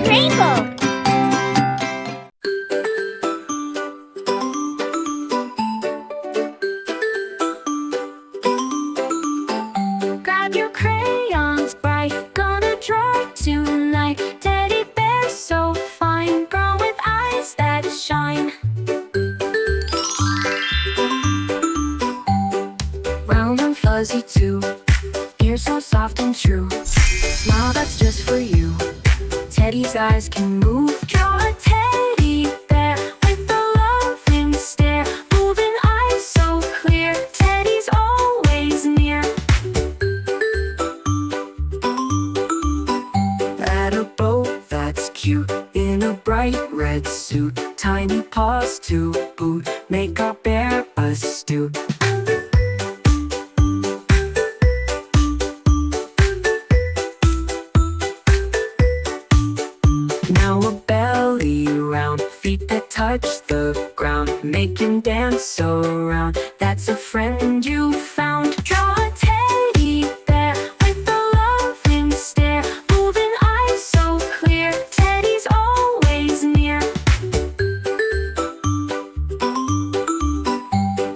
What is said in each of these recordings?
rainbow. Grab your crayons bright, gonna draw tonight. Teddy bear so fine, brown with eyes that shine. Round and fuzzy too, ears so soft and true. Smile, that's just for you. Teddy's eyes can move. Draw a teddy bear with a loving stare. Moving eyes so clear, Teddy's always near. Add a bow that's cute in a bright red suit. Tiny paws to boot, make our bear astute. Now a belly round, feet that touch the ground, make him dance around. That's a friend you found. Draw a teddy bear with a loving stare. Moving eyes so clear, Teddy's always near.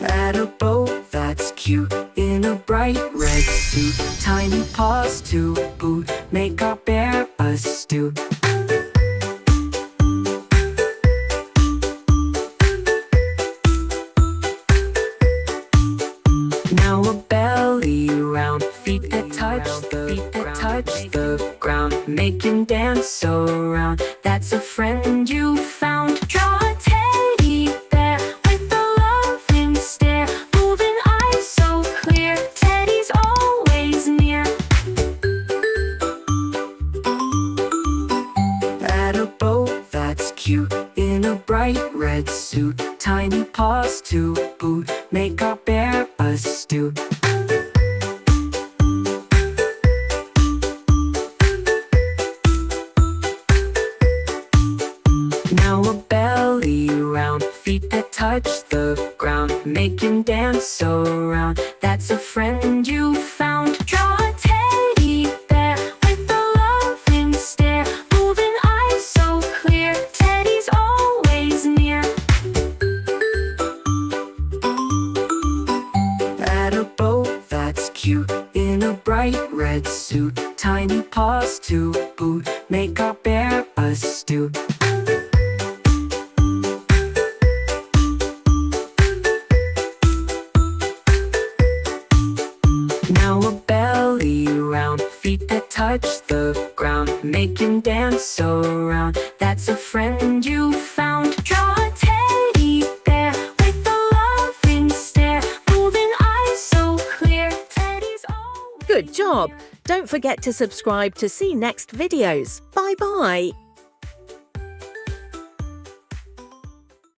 Add a bow that's cute in a bright red suit. Tiny paws to boot, make our bear astute. Now a belly round, feet that touch the ground, make him dance around. That's a friend you found. Draw a teddy bear with a loving stare. Moving eyes so clear, Teddy's always near. Add a bow that's cute in a bright red suit. Tiny paws to boot, make our bear astute. Now a belly round, feet that touch the ground, make him dance around. That's a friend you found. Draw a teddy bear with a loving stare. Moving eyes so clear, Teddy's always near. Add a bow that's cute in a bright red suit. Tiny paws to boot, make our bear astute. Now a belly round, feet that touch the ground, make him dance around. That's a friend you found. Draw a teddy bear with a loving stare. Moving eyes so clear, Teddy's always Good job! Don't forget to subscribe to see next videos. Bye-bye!